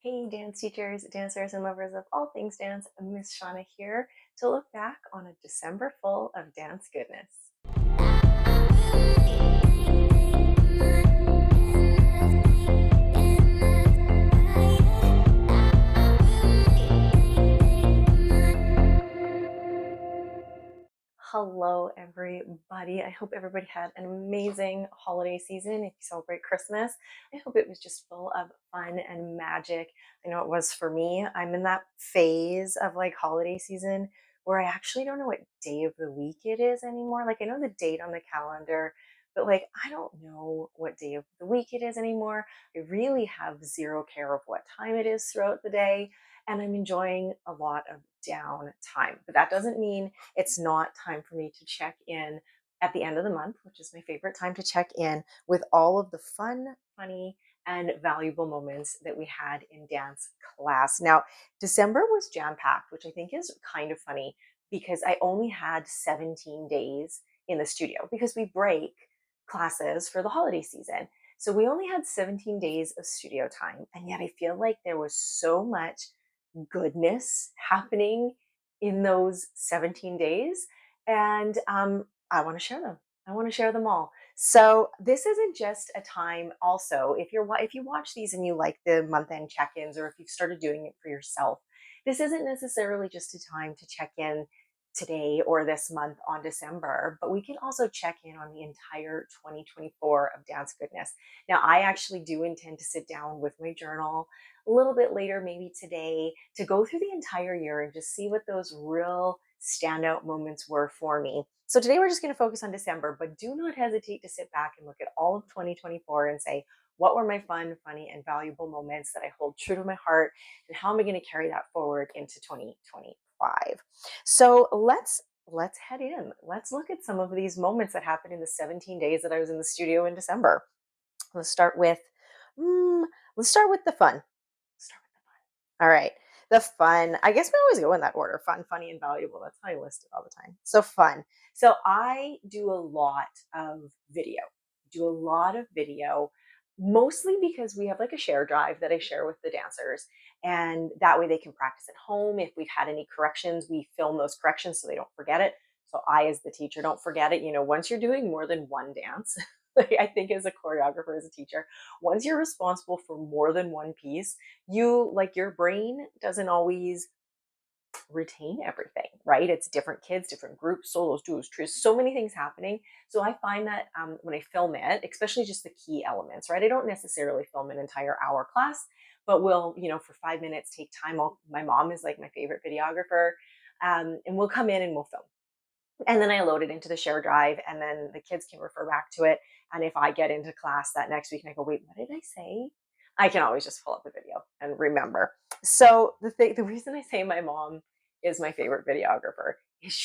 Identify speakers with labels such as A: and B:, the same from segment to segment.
A: Hey, dance teachers, dancers, and lovers of all things dance, Miss Shauna here to look back on a December full of dance goodness. Hello, everybody. I hope everybody had an amazing holiday season. If you celebrate Christmas, I hope it was just full of fun and magic. I know it was for me. I'm in that phase of like holiday season where I actually don't know what day of the week it is anymore. Like, I know the date on the calendar, but like, I don't know what day of the week it is anymore. I really have zero care of what time it is throughout the day. And I'm enjoying a lot of downtime. But that doesn't mean it's not time for me to check in at the end of the month, which is my favorite time to check in with all of the fun, funny, and valuable moments that we had in dance class. Now, December was jam packed, which I think is kind of funny because I only had 17 days in the studio because we break classes for the holiday season. So we only had 17 days of studio time. And yet I feel like there was so much goodness happening in those 17 days. And I want to share them. I want to share them all. So this isn't just a time also, if you watch these and you like the month end check-ins, or if you've started doing it for yourself, this isn't necessarily just a time to check in today or this month on December, but we can also check in on the entire 2024 of dance goodness. Now, I actually do intend to sit down with my journal a little bit later, maybe today, to go through the entire year and just see what those real standout moments were for me. So today we're just going to focus on December, but do not hesitate to sit back and look at all of 2024 and say, what were my fun, funny, and valuable moments that I hold true to my heart, and how am I going to carry that forward into 2025? So let's head in. Let's look at some of these moments that happened in the 17 days that I was in the studio in December. Let's start with mm, let's start with the fun. Start with the fun. All right. The fun. I guess we always go in that order: fun, funny, and valuable. That's how I list it all the time. So fun. So I do a lot of video. Do a lot of video, mostly because we have like a share drive that I share with the dancers. And that way they can practice at home. If we've had any corrections, we film those corrections so they don't forget it. So I, as the teacher, don't forget it. Once you're doing more than one dance, like I think as a choreographer, as a teacher, once you're responsible for more than one piece, your brain doesn't always retain everything, right? It's different kids, different groups, solos, duos, trios, so many things happening. So I find that when I film it, especially just the key elements, right? I don't necessarily film an entire hour class, but we'll, for 5 minutes, take time. My mom is like my favorite videographer, and we'll come in and we'll film. And then I load it into the share drive, and then the kids can refer back to it. And if I get into class that next week and I go, wait, what did I say? I can always just pull up the video and remember. So the reason I say my mom is my favorite videographer is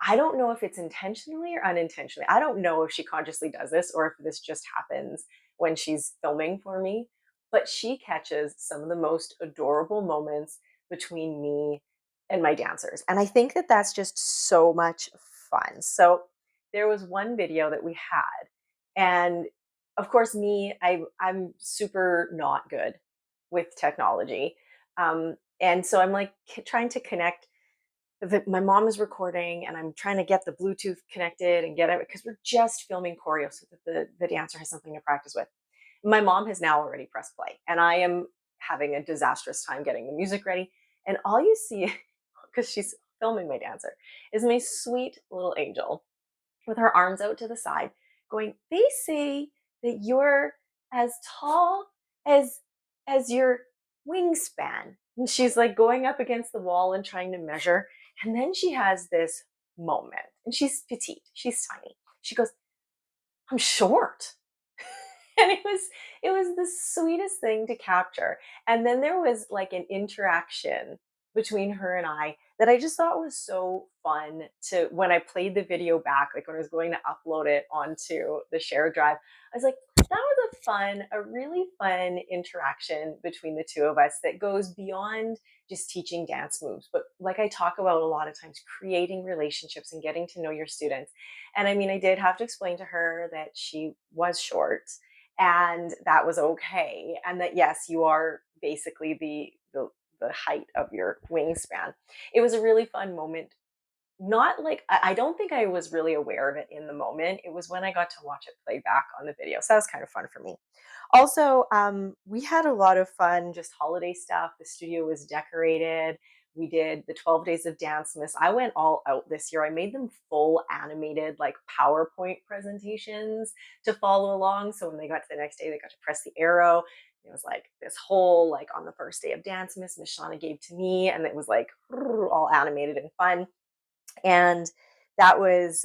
A: I don't know if it's intentionally or unintentionally. I don't know if she consciously does this or if this just happens when she's filming for me, but she catches some of the most adorable moments between me and my dancers. And I think that that's just so much fun. So there was one video that we had, and of course, I'm super not good with technology. And so I'm like trying to connect my mom is recording, and I'm trying to get the Bluetooth connected and get it because we're just filming choreo so that the dancer has something to practice with. My mom has now already pressed play, and I am having a disastrous time getting the music ready. And all you see, because she's filming my dancer, is my sweet little angel with her arms out to the side going, they say that you're as tall as your wingspan. And she's like going up against the wall and trying to measure. And then she has this moment, and she's petite, she's tiny. She goes, I'm short. And it was the sweetest thing to capture. And then there was like an interaction between her and I that I just thought was so fun. To when I played the video back, like when I was going to upload it onto the share drive, I was like, that was a really fun interaction between the two of us that goes beyond just teaching dance moves, but like I talk about a lot of times, creating relationships and getting to know your students. And I mean, I did have to explain to her that she was short, and that was okay, and that yes, you are basically the height of your wingspan. It was a really fun moment. Not like I don't think I was really aware of it in the moment. It was when I got to watch it play back on the video. So that was kind of fun for me. Also, we had a lot of fun, just holiday stuff. The studio was decorated. We did the 12 days of Dance Miss. I went all out this year. I made them full animated, like PowerPoint presentations to follow along. So when they got to the next day, they got to press the arrow. It was like this whole, like on the first day of Dance Miss Shauna gave to me, and it was like all animated and fun. And that was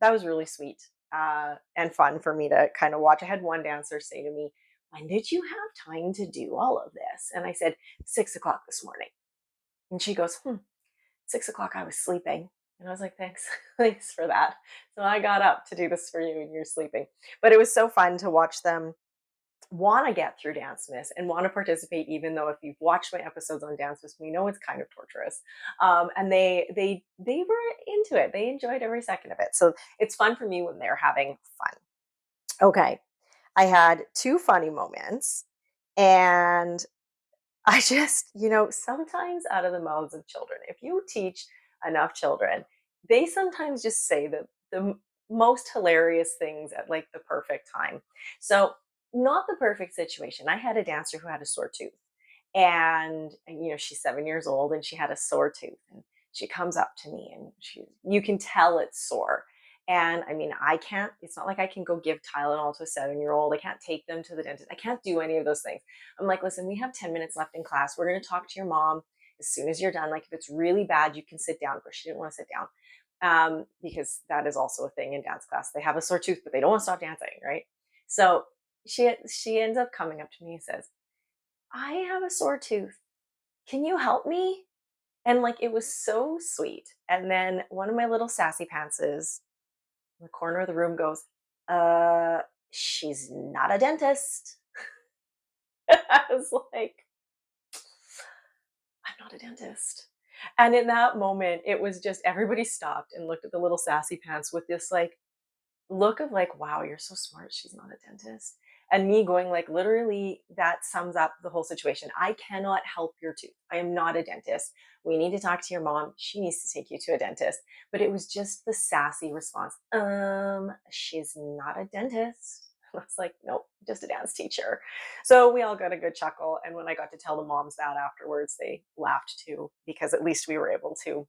A: really sweet and fun for me to kind of watch. I had one dancer say to me, "When did you have time to do all of this?" And I said, 6 o'clock this morning. And she goes, 6 o'clock, I was sleeping. And I was like, thanks, thanks for that. So I got up to do this for you and you're sleeping. But it was so fun to watch them want to get through Dance Miss and want to participate, even though if you've watched my episodes on Dance Miss, we know it's kind of torturous. And they were into it. They enjoyed every second of it. So it's fun for me when they're having fun. Okay, I had two funny moments, and I just, sometimes out of the mouths of children, if you teach enough children, they sometimes just say the most hilarious things at like the perfect time. So, not the perfect situation. I had a dancer who had a sore tooth, and she's 7 years old and she had a sore tooth, and she comes up to me and you can tell it's sore. And I mean, I can't, it's not like I can go give Tylenol to a 7-year-old. I can't take them to the dentist. I can't do any of those things. I'm like, listen, we have 10 minutes left in class. We're going to talk to your mom as soon as you're done. Like, if it's really bad, you can sit down. But she didn't want to sit down because that is also a thing in dance class. They have a sore tooth, but they don't want to stop dancing, right? So she ends up coming up to me and says, I have a sore tooth. Can you help me? And like, it was so sweet. And then one of my little sassy pantses in the corner of the room goes, uh, she's not a dentist. I was like, I'm not a dentist. And in that moment, it was just everybody stopped and looked at the little sassy pants with this like look of like, wow, you're so smart. She's not a dentist. And me going like, literally, that sums up the whole situation. I cannot help your tooth. I am not a dentist. We need to talk to your mom. She needs to take you to a dentist. But it was just the sassy response. She's not a dentist. I was like, nope, just a dance teacher. So we all got a good chuckle. And when I got to tell the moms that afterwards, they laughed too, because at least we were able to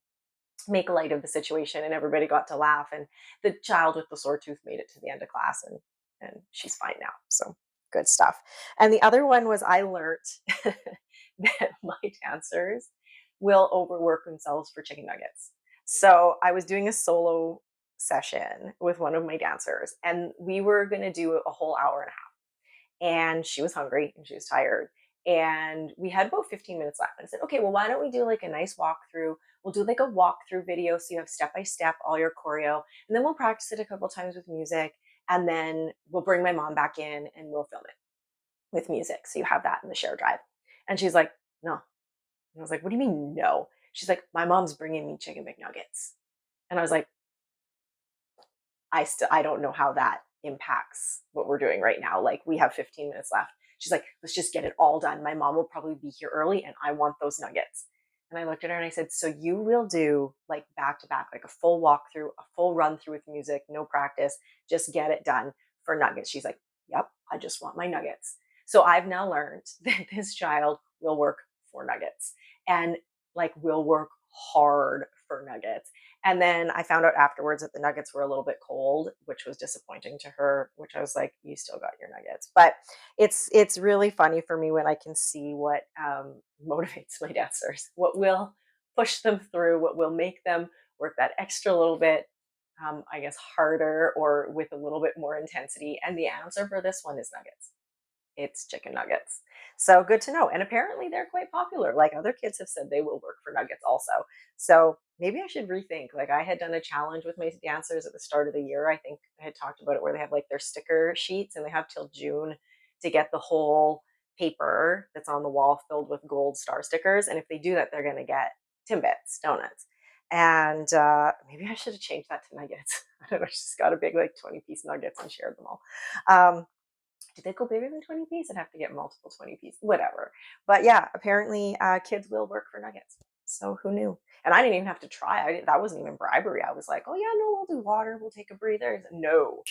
A: make light of the situation and everybody got to laugh, and the child with the sore tooth made it to the end of class, and she's fine now. So good stuff. And the other one was, I learned that my dancers will overwork themselves for chicken nuggets. So I was doing a solo session with one of my dancers, and we were going to do a whole hour and a half, and she was hungry and she was tired. And we had about 15 minutes left. And I said, okay, well, why don't we do like a nice walkthrough? We'll do like a walkthrough video so you have step by step all your choreo. And then we'll practice it a couple times with music. And then we'll bring my mom back in and we'll film it with music. So you have that in the share drive. And she's like, no. And I was like, what do you mean, no? She's like, my mom's bringing me chicken McNuggets. And I was like, I don't know how that impacts what we're doing right now. Like, we have 15 minutes left. She's like, let's just get it all done. My mom will probably be here early and I want those nuggets. And I looked at her and I said, so you will do like back to back, like a full walkthrough, a full run through with music, no practice, just get it done for nuggets. She's like, yep, I just want my nuggets. So I've now learned that this child will work for nuggets, and like will work hard for nuggets. And then I found out afterwards that the nuggets were a little bit cold, which was disappointing to her, which I was like, you still got your nuggets. But it's really funny for me when I can see what motivates my dancers, what will push them through, what will make them work that extra little bit, I guess, harder or with a little bit more intensity. And the answer for this one is nuggets. It's chicken nuggets. So good to know. And apparently they're quite popular. Like, other kids have said they will work for nuggets also. So maybe I should rethink. Like, I had done a challenge with my dancers at the start of the year. I think I had talked about it, where they have like their sticker sheets and they have till June to get the whole paper that's on the wall filled with gold star stickers. And if they do that, they're going to get Timbits, donuts. And maybe I should have changed that to nuggets. I don't know. She just got a big like 20-piece nuggets and shared them all. Did they go bigger than 20 piece? I'd have to get multiple 20 piece, whatever. But yeah, apparently kids will work for nuggets. So who knew? And I didn't even have to try. That wasn't even bribery. I was like, oh yeah, no, we'll do water. We'll take a breather. No,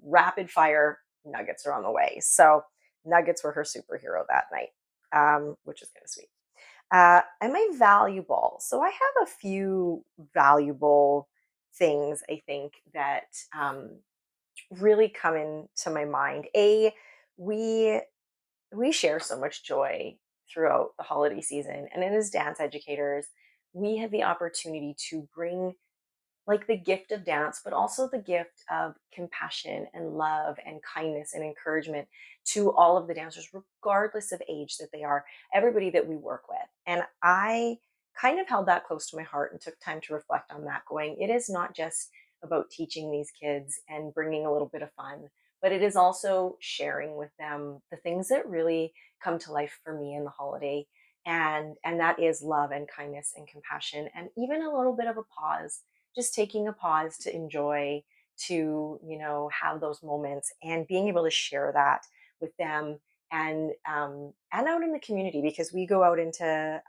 A: rapid fire nuggets are on the way. So nuggets were her superhero that night, which is kind of sweet. Am I valuable? So I have a few valuable things I think that really come into my mind. We we share so much joy throughout the holiday season, and as dance educators, we have the opportunity to bring like the gift of dance, but also the gift of compassion and love and kindness and encouragement to all of the dancers, regardless of age that they are, everybody that we work with. And I kind of held that close to my heart and took time to reflect on that, going, it is not just about teaching these kids and bringing a little bit of fun, but it is also sharing with them the things that really come to life for me in the holiday. And that is love and kindness and compassion and even a little bit of a pause, just taking a pause to enjoy, to have those moments and being able to share that with them, and out in the community, because we go out into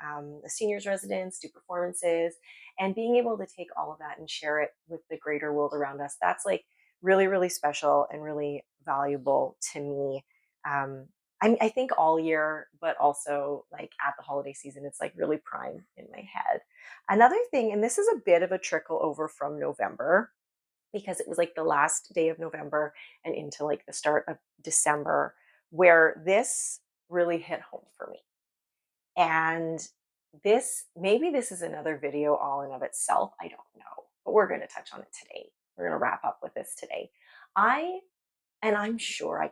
A: the seniors residence, do performances, and being able to take all of that and share it with the greater world around us, that's like really really special and really valuable to me. I think all year, but also like at the holiday season, it's like really prime in my head. Another thing, and this is a bit of a trickle over from November, because it was like the last day of November and into like the start of December, where this really hit home for me. And maybe this is another video all in of itself. I don't know, but we're going to touch on it today. We're going to wrap up with this today. I and I'm sure I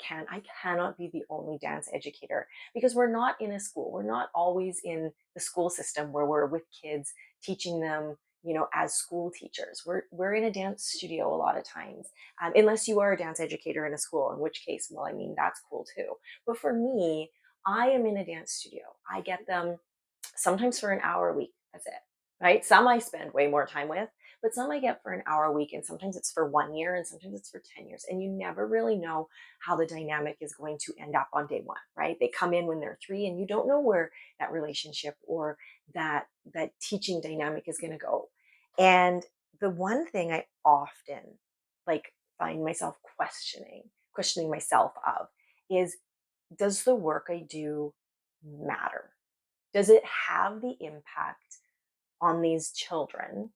A: cannot be the only dance educator, because we're not in a school. We're not always in the school system where we're with kids teaching them, as school teachers. We're in a dance studio a lot of times, unless you are a dance educator in a school, in which case, well, I mean, that's cool too. But for me, I am in a dance studio. I get them sometimes for an hour a week. That's it, right? Some I spend way more time with, but some I get for an hour a week. And sometimes it's for 1 year and sometimes it's for 10 years. And you never really know how the dynamic is going to end up on day one, right? They come in when they're 3 and you don't know where that relationship or that teaching dynamic is going to go. And the one thing I often like find myself questioning myself of is, does the work I do matter? Does it have the impact on these children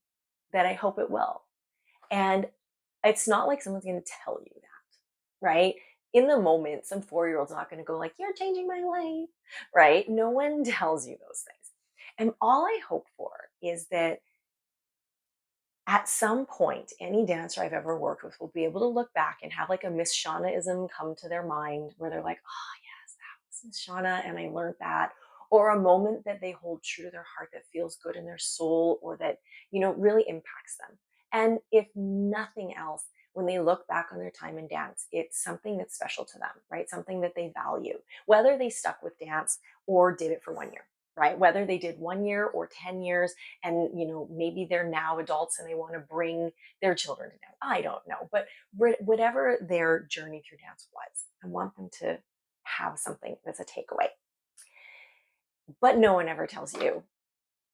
A: that I hope it will? And it's not like someone's going to tell you that, right? In the moment, some 4-year-old's not going to go like, you're changing my life, right? No one tells you those things. And all I hope for is that at some point, any dancer I've ever worked with will be able to look back and have like a Miss Shaunaism come to their mind, where they're like, oh, yes, that was Miss Shauna, and I learned that. Or a moment that they hold true to their heart that feels good in their soul, or that, really impacts them. And if nothing else, when they look back on their time in dance, it's something that's special to them, right? Something that they value, whether they stuck with dance or did it for 1 year, right? Whether they did 1 year or 10 years, and maybe they're now adults and they want to bring their children to dance, I don't know, but whatever their journey through dance was, I want them to have something that's a takeaway. But no one ever tells you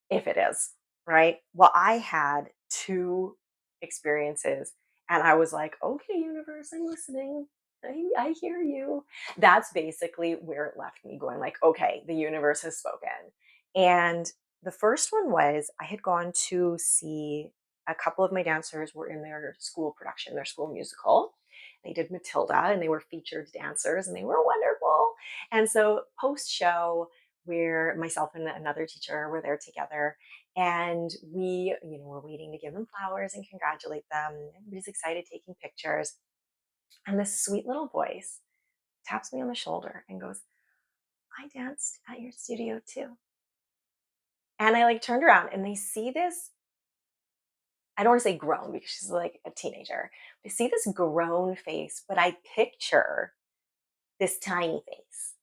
A: if it is, right? Well, I had two experiences and I was like, okay, universe, I'm listening. I hear you. That's basically where it left me, going like, okay, the universe has spoken. And the first one was, I had gone to see a couple of my dancers were in their school production, their school musical. They did Matilda and they were featured dancers and they were wonderful. And so post show, where myself and another teacher were there together, and we were waiting to give them flowers and congratulate them. Everybody's excited, taking pictures, and this sweet little voice taps me on the shoulder and goes, I danced at your studio too. And I like turned around and they see this, I don't want to say grown because she's like a teenager, they see this grown face, but I picture this tiny face.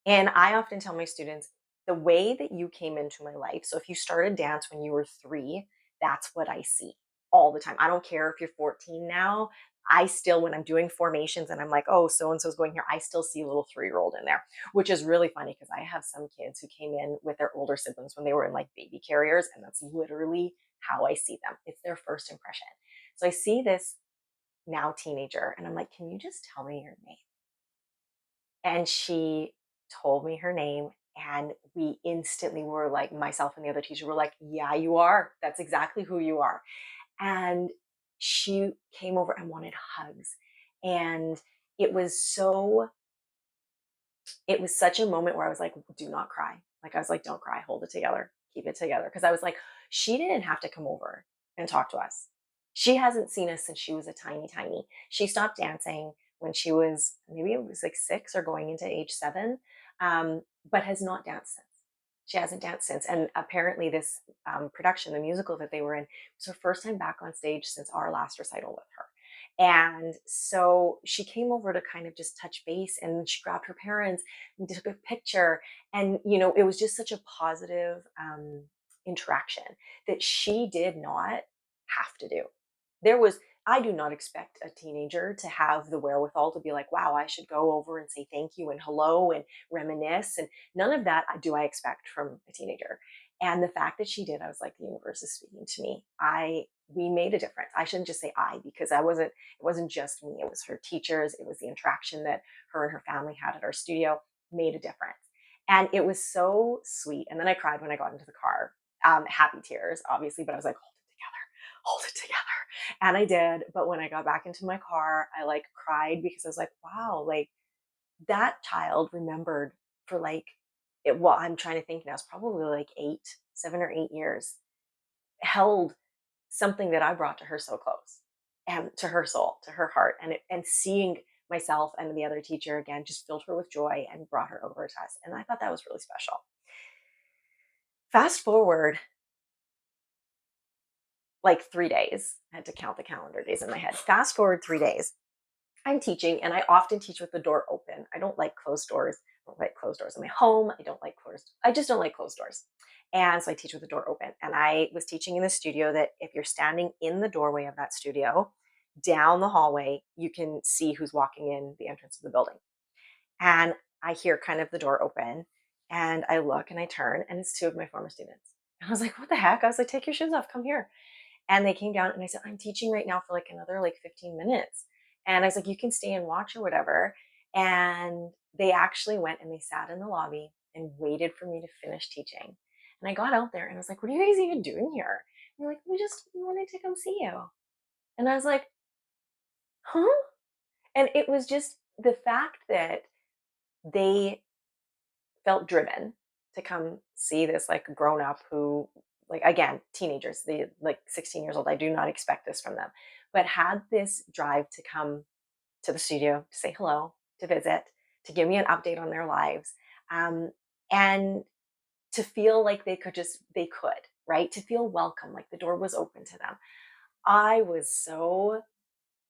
A: And I often tell my students, the way that you came into my life, so if you started dance when you were 3, that's what I see all the time. I don't care if you're 14 now. I still, when I'm doing formations and I'm like, oh, so and so's going here, I still see a little 3-year-old in there, which is really funny because I have some kids who came in with their older siblings when they were in like baby carriers, and that's literally how I see them. It's their first impression. So I see this now teenager, and I'm like, can you just tell me your name? And she told me her name, and we instantly were like, myself and the other teacher were like, yeah, you are. That's exactly who you are. And she came over and wanted hugs. And it was so, it was such a moment where I was like, do not cry. Like, I was like, don't cry, hold it together, keep it together. Cause I was like, she didn't have to come over and talk to us. She hasn't seen us since she was a tiny. She stopped dancing when she was, maybe it was like 6 or going into age 7, but has not danced since. She hasn't danced since. And apparently, this production, the musical that they were in, was her first time back on stage since our last recital with her. And so she came over to kind of just touch base, and she grabbed her parents and took a picture. And, it was just such a positive interaction that she did not have to do. There was, I do not expect a teenager to have the wherewithal to be like, wow, I should go over and say thank you and hello and reminisce. And none of that do I expect from a teenager. And the fact that she did, I was like, the universe is speaking to me. We made a difference. I shouldn't just say I, because it wasn't just me. It was her teachers. It was the interaction that her and her family had at our studio made a difference. And it was so sweet. And then I cried when I got into the car. Happy tears, obviously, but I was like, hold it together. And I did. But when I got back into my car, I like cried because I was like, wow, like that child remembered for like, well, I'm trying to think now, it's probably like 7 or 8 years, held something that I brought to her so close, and to her soul, to her heart. And seeing myself and the other teacher again just filled her with joy and brought her over to us. And I thought that was really special. Fast forward like 3 days. I had to count the calendar days in my head. Fast forward 3 days. I'm teaching, and I often teach with the door open. I don't like closed doors. I don't like closed doors in my home. I just don't like closed doors. And so I teach with the door open. And I was teaching in the studio that if you're standing in the doorway of that studio, down the hallway, you can see who's walking in the entrance of the building. And I hear kind of the door open, and I look and I turn, and it's 2 of my former students. And I was like, what the heck? I was like, take your shoes off, come here. And they came down, and I said, I'm teaching right now for like another like 15 minutes. And I was like, you can stay and watch or whatever. And they actually went and they sat in the lobby and waited for me to finish teaching. And I got out there and I was like, what are you guys even doing here? And they're like, we wanted to come see you. And I was like, huh? And it was just the fact that they felt driven to come see this like grown up who, like, again, teenagers, they like 16 years old. I do not expect this from them, but had this drive to come to the studio to say hello, to visit, to give me an update on their lives, um, and to feel like they could, right, to feel welcome, like the door was open to them. I was so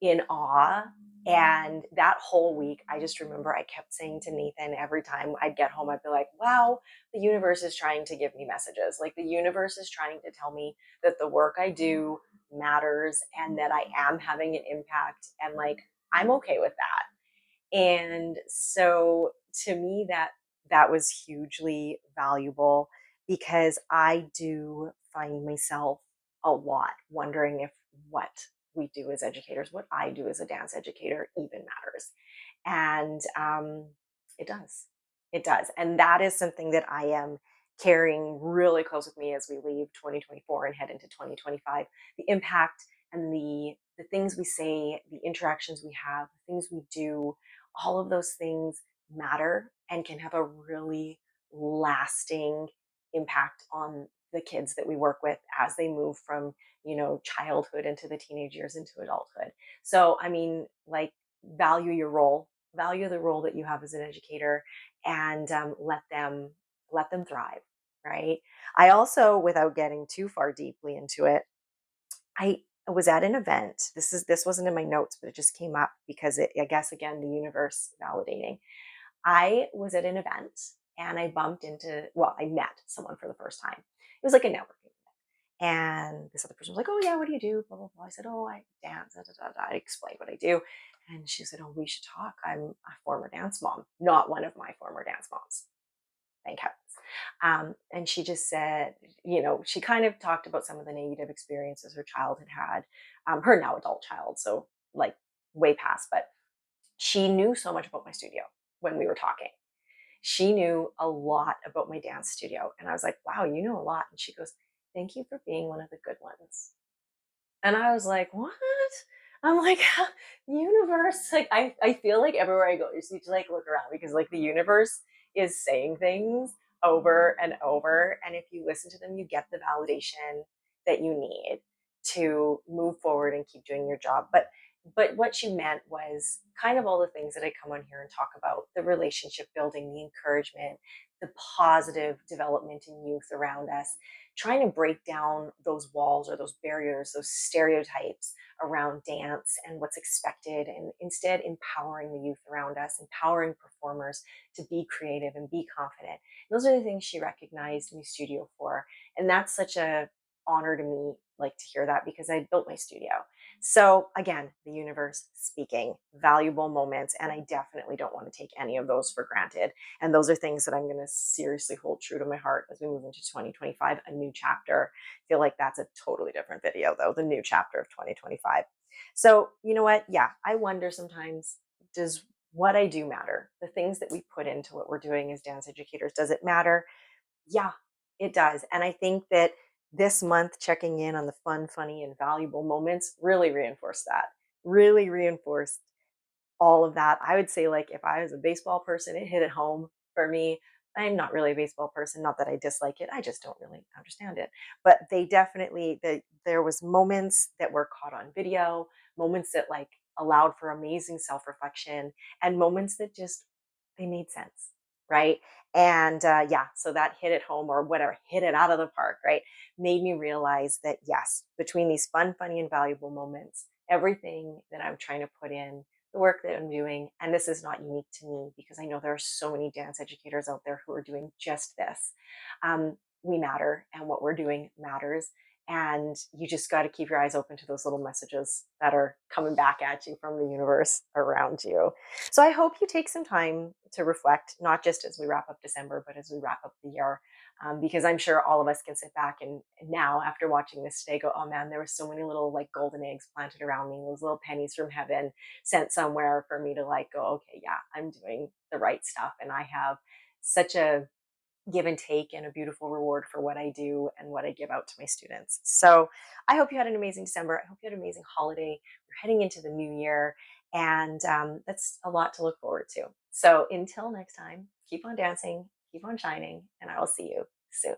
A: in awe. And that whole week, I just remember I kept saying to Nathan every time I'd get home, I'd be like, wow, the universe is trying to give me messages. Like the universe is trying to tell me that the work I do matters and that I am having an impact. And like, I'm okay with that. And so to me, that was hugely valuable, because I do find myself a lot wondering if what we do as educators, what I do as a dance educator, even matters. And it does. It does. And that is something that I am carrying really close with me as we leave 2024 and head into 2025. The impact and the things we say, the interactions we have, the things we do, all of those things matter and can have a really lasting impact on the kids that we work with as they move from, childhood into the teenage years into adulthood. So, I mean, like, value your role, value the role that you have as an educator, and let them thrive, right? I also, without getting too far deeply into it, I was at an event. This wasn't in my notes, but it just came up because I guess, again, the universe validating. I was at an event and I bumped into, well, I met someone for the first time. It was like a networking event. And this other person was like, "Oh yeah, what do you do?" Blah blah blah. I said, "Oh, I dance." Da, da, da, da. I explained what I do, and she said, "Oh, we should talk. I'm a former dance mom, not one of my former dance moms. Thank heavens." And she just said, she kind of talked about some of the negative experiences her child had had, her now adult child, so like way past, but she knew so much about my studio when we were talking. She knew a lot about my dance studio. And I was like, "Wow, you know a lot." And she goes, "Thank you for being one of the good ones." And I was like, "What?" I'm like, universe. Like, I feel like everywhere I go, you just need to like look around because like the universe is saying things over and over. And if you listen to them, you get the validation that you need to move forward and keep doing your job. But what she meant was kind of all the things that I come on here and talk about: the relationship building, the encouragement, the positive development in youth around us, trying to break down those walls or those barriers, those stereotypes around dance and what's expected, and instead empowering the youth around us, empowering performers to be creative and be confident. Those are the things she recognized me studio for. And that's such a honor to me, like, to hear that, because I built my studio. So again, the universe speaking, valuable moments, and I definitely don't want to take any of those for granted. And those are things that I'm going to seriously hold true to my heart as we move into 2025, a new chapter. I feel like that's a totally different video, though, the new chapter of 2025. So, you know what? Yeah, I wonder sometimes, does what I do matter? The things that we put into what we're doing as dance educators, does it matter? Yeah, it does. And I think that this month, checking in on the fun, funny, and valuable moments really reinforced that, really reinforced all of that. I would say, like, if I was a baseball person, it hit it home for me. I'm not really a baseball person, not that I dislike it. I just don't really understand it. But they definitely, there was moments that were caught on video, moments that like allowed for amazing self-reflection, and moments that just, they made sense, right? And yeah, so that hit it home, or whatever, hit it out of the park, right? Made me realize that yes, between these fun, funny, and valuable moments, everything that I'm trying to put in, the work that I'm doing, and this is not unique to me because I know there are so many dance educators out there who are doing just this. We matter, and what we're doing matters. And you just got to keep your eyes open to those little messages that are coming back at you from the universe around you. So I hope you take some time to reflect, not just as we wrap up December, but as we wrap up the year. Because I'm sure all of us can sit back and now, after watching this today, go, "Oh man, there were so many little like golden eggs planted around me, those little pennies from heaven sent somewhere for me to like go, okay, yeah, I'm doing the right stuff." And I have such a give and take and a beautiful reward for what I do and what I give out to my students. So I hope you had an amazing December. I hope you had an amazing holiday. We're heading into the new year, and that's a lot to look forward to. So until next time, keep on dancing, keep on shining, and I will see you soon.